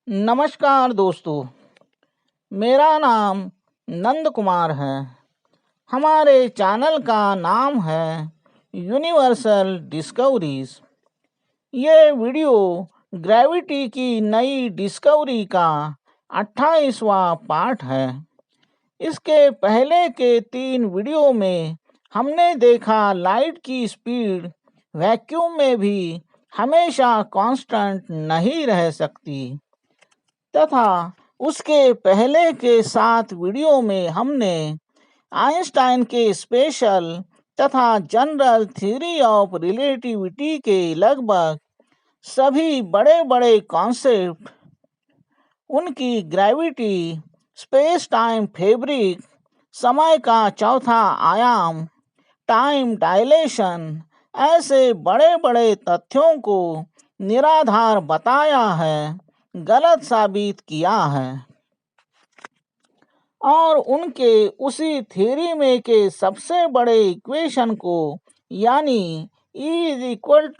नमस्कार दोस्तों, मेरा नाम नंद कुमार है। हमारे चैनल का नाम है यूनिवर्सल डिस्कवरीज। ये वीडियो ग्रेविटी की नई डिस्कवरी का 28वां पार्ट है। इसके पहले के 3 वीडियो में हमने देखा लाइट की स्पीड वैक्यूम में भी हमेशा कांस्टेंट नहीं रह सकती, तथा उसके पहले के 7 वीडियो में हमने आइंस्टाइन के स्पेशल तथा जनरल थ्योरी ऑफ रिलेटिविटी के लगभग सभी बड़े बड़े कॉन्सेप्ट, उनकी ग्रेविटी, स्पेस टाइम फैब्रिक, समय का चौथा आयाम, टाइम डायलेशन, ऐसे बड़े बड़े तथ्यों को निराधार बताया है, गलत साबित किया है और उनके उसी थ्योरी में के सबसे बड़े इक्वेशन को यानी E=mc²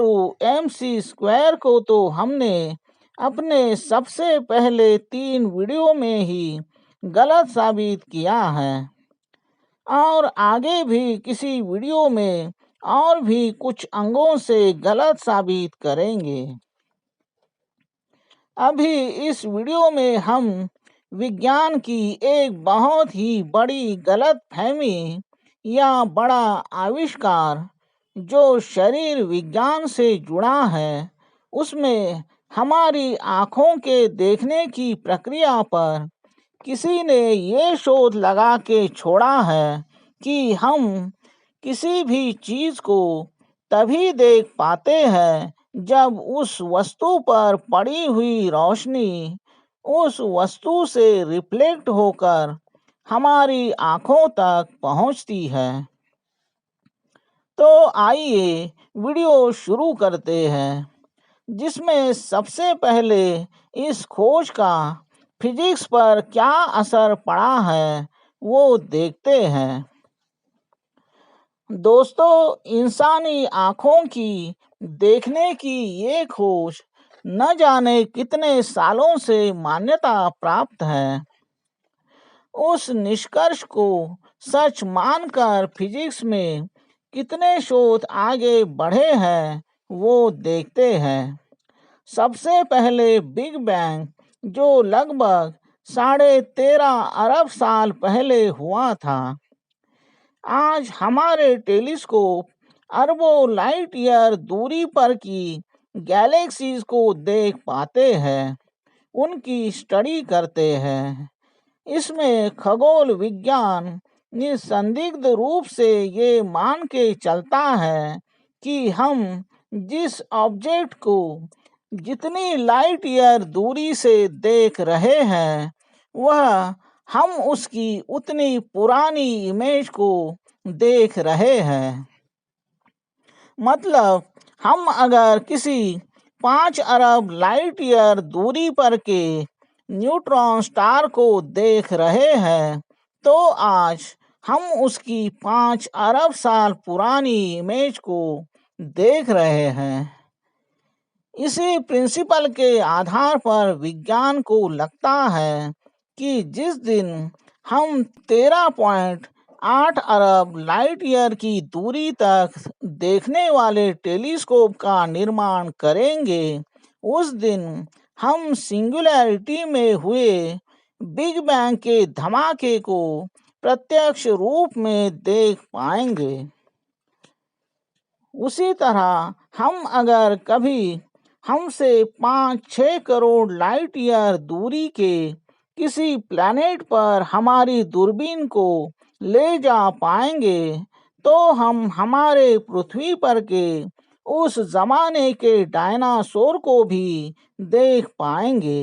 को तो हमने अपने सबसे पहले 3 वीडियो में ही गलत साबित किया है और आगे भी किसी वीडियो में और भी कुछ अंगों से गलत साबित करेंगे। अभी इस वीडियो में हम विज्ञान की एक बहुत ही बड़ी गलतफहमी या बड़ा आविष्कार जो शरीर विज्ञान से जुड़ा है, उसमें हमारी आँखों के देखने की प्रक्रिया पर किसी ने ये शोध लगा के छोड़ा है कि हम किसी भी चीज़ को तभी देख पाते हैं जब उस वस्तु पर पड़ी हुई रोशनी उस वस्तु से रिफ्लेक्ट होकर हमारी आँखों तक पहुँचती है। तो आइए वीडियो शुरू करते हैं, जिसमें सबसे पहले इस खोज का फिजिक्स पर क्या असर पड़ा है वो देखते हैं। दोस्तों, इंसानी आँखों की देखने की ये खोज न जाने कितने सालों से मान्यता प्राप्त है। उस निष्कर्ष को सच मानकर फिजिक्स में कितने शोध आगे बढ़े हैं वो देखते हैं। सबसे पहले बिग बैंग, जो लगभग 13.5 अरब साल पहले हुआ था। आज हमारे टेलीस्कोप अरबों लाइट ईयर दूरी पर की गैलेक्सीज को देख पाते हैं, उनकी स्टडी करते हैं। इसमें खगोल विज्ञान निसंदिग्ध रूप से ये मान के चलता है कि हम जिस ऑब्जेक्ट को जितनी लाइट ईयर दूरी से देख रहे हैं, वह हम उसकी उतनी पुरानी इमेज को देख रहे हैं। मतलब हम अगर किसी 5 अरब लाइट ईयर दूरी पर के न्यूट्रॉन स्टार को देख रहे हैं, तो आज हम उसकी 5 अरब साल पुरानी इमेज को देख रहे हैं। इसी प्रिंसिपल के आधार पर विज्ञान को लगता है कि जिस दिन हम 13.8 अरब लाइट ईयर की दूरी तक देखने वाले टेलीस्कोप का निर्माण करेंगे, उस दिन हम सिंगुलैरिटी में हुए बिग बैंग के धमाके को प्रत्यक्ष रूप में देख पाएंगे। उसी तरह हम अगर कभी हमसे 5-6 करोड़ लाइट ईयर दूरी के किसी प्लैनेट पर हमारी दूरबीन को ले जा पाएंगे, तो हम हमारे पृथ्वी पर के उस जमाने के डायनासोर को भी देख पाएंगे।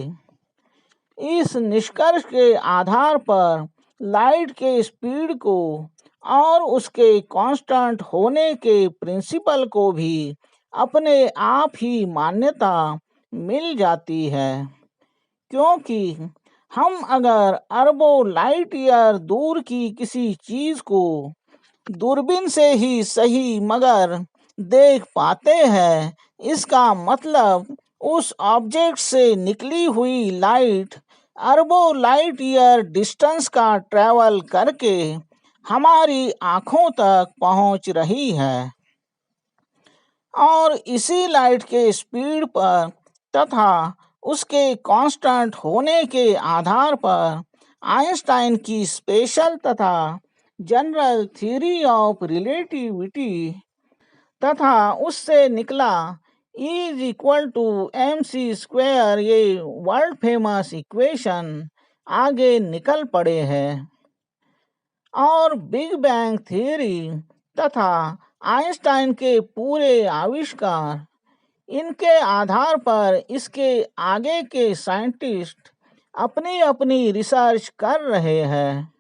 इस निष्कर्ष के आधार पर लाइट के स्पीड को और उसके कांस्टेंट होने के प्रिंसिपल को भी अपने आप ही मान्यता मिल जाती है, क्योंकि हम अगर अरबों लाइट ईयर दूर की किसी चीज को दूरबीन से ही सही मगर देख पाते हैं, इसका मतलब उस ऑब्जेक्ट से निकली हुई लाइट अरबों लाइट ईयर डिस्टेंस का ट्रैवल करके हमारी आँखों तक पहुँच रही है और इसी लाइट के स्पीड पर तथा उसके कांस्टेंट होने के आधार पर आइंस्टाइन की स्पेशल तथा जनरल थ्योरी ऑफ रिलेटिविटी तथा उससे निकला E=mc² ये वर्ल्ड फेमस इक्वेशन आगे निकल पड़े हैं और बिग बैंग थ्योरी तथा आइंस्टाइन के पूरे आविष्कार इनके आधार पर इसके आगे के साइंटिस्ट अपनी अपनी रिसर्च कर रहे हैं।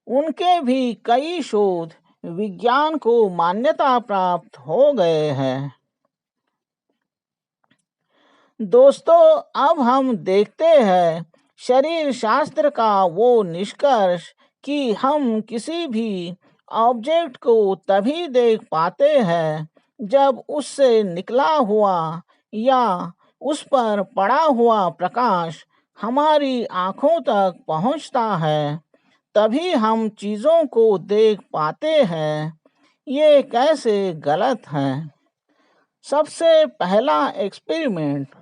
उनके भी कई शोध विज्ञान को मान्यता प्राप्त हो गए हैं। दोस्तों, अब हम देखते हैं शरीर शास्त्र का वो निष्कर्ष कि हम किसी भी ऑब्जेक्ट को तभी देख पाते हैं जब उससे निकला हुआ या उस पर पड़ा हुआ प्रकाश हमारी आँखों तक पहुँचता है, तभी हम चीज़ों को देख पाते हैं। ये कैसे गलत है? सबसे पहला एक्सपेरिमेंट,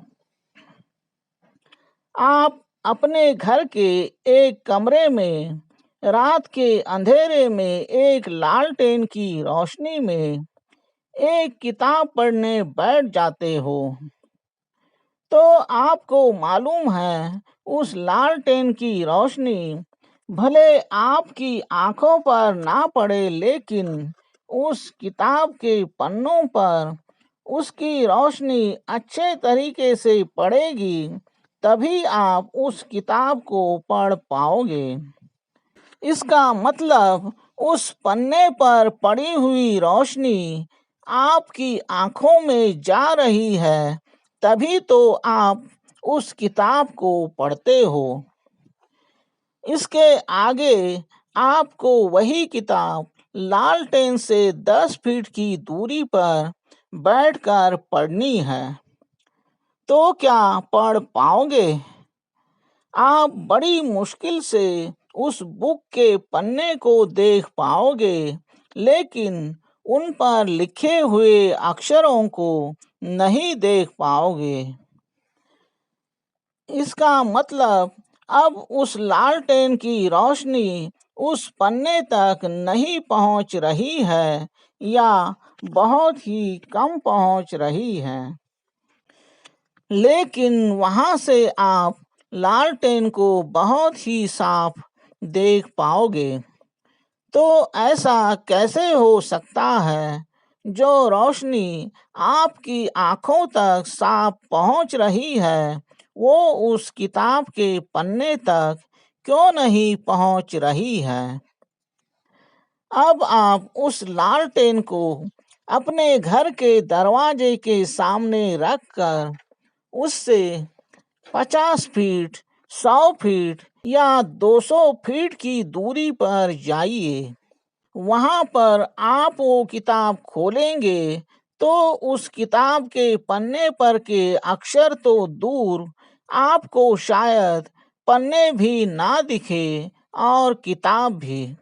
आप अपने घर के एक कमरे में रात के अंधेरे में एक लालटेन की रोशनी में एक किताब पढ़ने बैठ जाते हो, तो आपको मालूम है उस लालटेन की रोशनी भले आपकी आंखों पर ना पड़े, लेकिन उस किताब के पन्नों पर उसकी रोशनी अच्छे तरीके से पड़ेगी, तभी आप उस किताब को पढ़ पाओगे। इसका मतलब उस पन्ने पर पड़ी हुई रोशनी आपकी आंखों में जा रही है, तभी तो आप उस किताब को पढ़ते हो। इसके आगे आपको वही किताब लालटेन से 10 फीट की दूरी पर बैठकर पढ़नी है, तो क्या पढ़ पाओगे? आप बड़ी मुश्किल से उस बुक के पन्ने को देख पाओगे, लेकिन उन पर लिखे हुए अक्षरों को नहीं देख पाओगे। इसका मतलब अब उस लालटेन की रोशनी उस पन्ने तक नहीं पहुंच रही है या बहुत ही कम पहुंच रही है, लेकिन वहां से आप लालटेन को बहुत ही साफ देख पाओगे। तो ऐसा कैसे हो सकता है? जो रोशनी आपकी आंखों तक साफ पहुंच रही है, वो उस किताब के पन्ने तक क्यों नहीं पहुंच रही है? अब आप उस लालटेन को अपने घर के दरवाजे के सामने रखकर उससे 50 फीट, 100 फीट या 200 फीट की दूरी पर जाइए। वहां पर आप वो किताब खोलेंगे तो उस किताब के पन्ने पर के अक्षर तो दूर, आपको शायद पन्ने भी ना दिखे और किताब भी,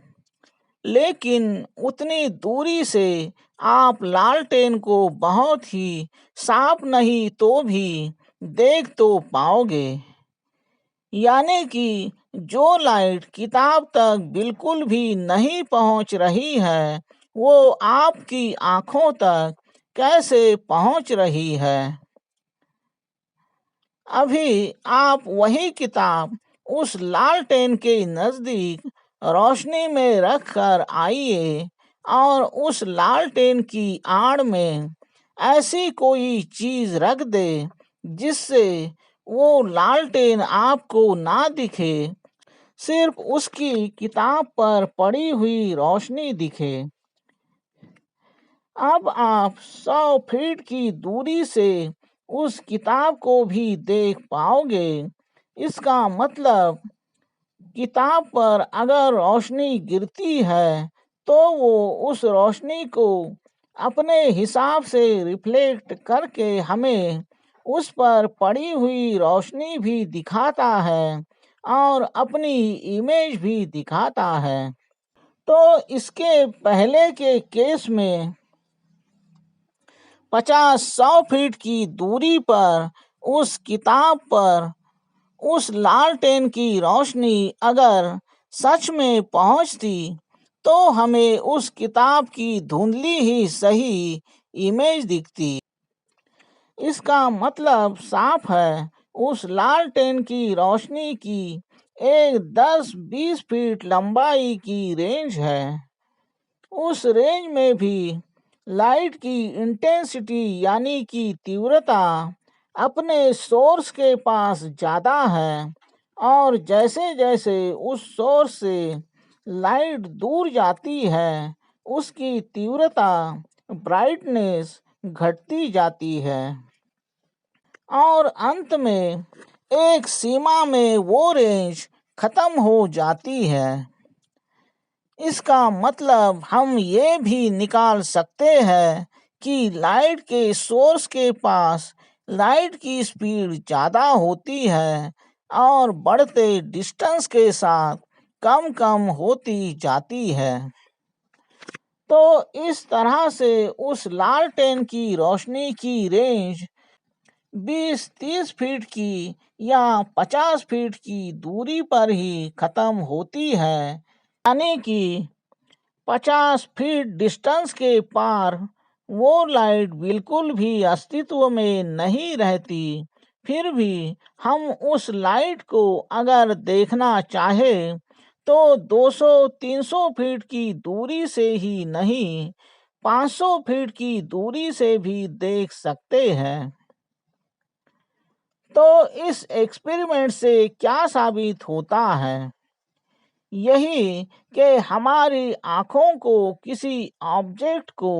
लेकिन उतनी दूरी से आप लालटेन को बहुत ही साफ नहीं तो भी देख तो पाओगे। यानी कि जो लाइट किताब तक बिल्कुल भी नहीं पहुंच रही है, वो आपकी आंखों तक कैसे पहुंच रही है? अभी आप वही किताब उस लालटेन के नजदीक रोशनी में रखकर आइए और उस लालटेन की आड़ में ऐसी कोई चीज रख दे जिससे वो लालटेन आपको ना दिखे, सिर्फ उसकी किताब पर पड़ी हुई रोशनी दिखे। अब आप 100 फीट की दूरी से उस किताब को भी देख पाओगे। इसका मतलब किताब पर अगर रोशनी गिरती है तो वो उस रोशनी को अपने हिसाब से रिफ्लेक्ट करके हमें उस पर पड़ी हुई रोशनी भी दिखाता है और अपनी इमेज भी दिखाता है। तो इसके पहले के केस में 50-100 फीट की दूरी पर उस किताब पर उस लालटेन की रोशनी अगर सच में पहुंचती तो हमें उस किताब की धुंधली ही सही इमेज दिखती। इसका मतलब साफ है, उस लालटेन की रोशनी की एक 10-20 फीट लंबाई की रेंज है। उस रेंज में भी लाइट की इंटेंसिटी यानी कि तीव्रता अपने सोर्स के पास ज़्यादा है और जैसे जैसे उस सोर्स से लाइट दूर जाती है उसकी तीव्रता ब्राइटनेस घटती जाती है और अंत में एक सीमा में वो रेंज खत्म हो जाती है। इसका मतलब हम ये भी निकाल सकते हैं कि लाइट के सोर्स के पास लाइट की स्पीड ज़्यादा होती है और बढ़ते डिस्टेंस के साथ कम कम होती जाती है। तो इस तरह से उस लालटेन की रोशनी की रेंज 20-30 फीट की या 50 फीट की दूरी पर ही खत्म होती है, यानी कि 50 फीट डिस्टेंस के पार वो लाइट बिल्कुल भी अस्तित्व में नहीं रहती। फिर भी हम उस लाइट को अगर देखना चाहे तो 200-300 फीट की दूरी से ही नहीं, 500 फीट की दूरी से भी देख सकते हैं। तो इस एक्सपेरिमेंट से क्या साबित होता है? यही कि हमारी आँखों को किसी ऑब्जेक्ट को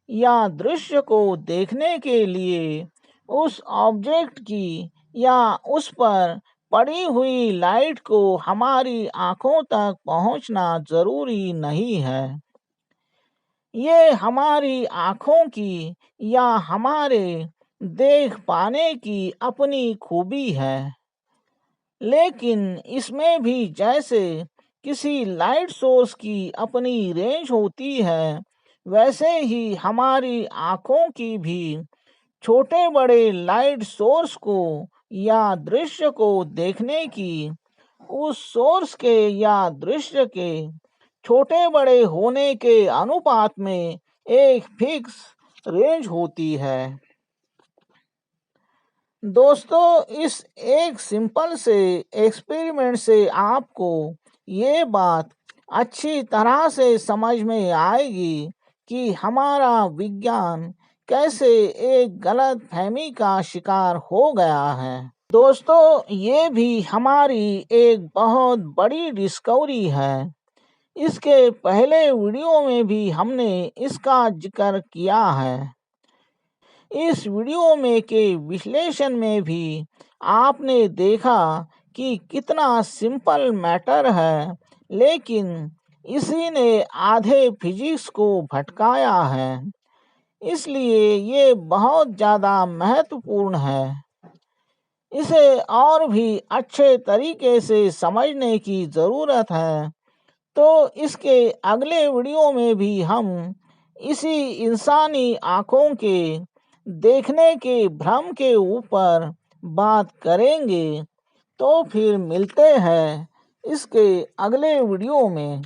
या दृश्य को देखने के लिए उस ऑब्जेक्ट की या उस पर पड़ी हुई लाइट को हमारी आँखों तक पहुँचना ज़रूरी नहीं है। ये हमारी आँखों की या हमारे देख पाने की अपनी खूबी है। लेकिन इसमें भी जैसे किसी लाइट सोर्स की अपनी रेंज होती है, वैसे ही हमारी आँखों की भी छोटे बड़े लाइट सोर्स को या दृश्य को देखने की उस सोर्स के या दृश्य के छोटे बड़े होने के अनुपात में एक फिक्स रेंज होती है। दोस्तों, इस एक सिंपल से एक्सपेरिमेंट से आपको ये बात अच्छी तरह से समझ में आएगी कि हमारा विज्ञान कैसे एक गलत फहमी का शिकार हो गया है। दोस्तों, ये भी हमारी एक बहुत बड़ी डिस्कवरी है। इसके पहले वीडियो में भी हमने इसका जिक्र किया है। इस वीडियो में के विश्लेषण में भी आपने देखा कि कितना सिंपल मैटर है, लेकिन इसी ने आधे फिजिक्स को भटकाया है। इसलिए ये बहुत ज़्यादा महत्वपूर्ण है। इसे और भी अच्छे तरीके से समझने की ज़रूरत है। तो इसके अगले वीडियो में भी हम इसी इंसानी आँखों के देखने के भ्रम के ऊपर बात करेंगे। तो फिर मिलते हैं इसके अगले वीडियो में।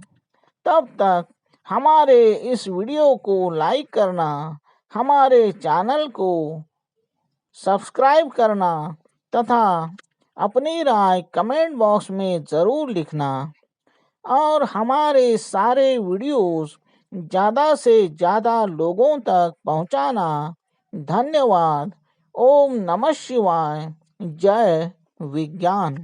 तब तक हमारे इस वीडियो को लाइक करना, हमारे चैनल को सब्सक्राइब करना तथा अपनी राय कमेंट बॉक्स में ज़रूर लिखना और हमारे सारे वीडियोस ज़्यादा से ज़्यादा लोगों तक पहुंचाना। धन्यवाद। ओम नमः शिवाय। जय विज्ञान।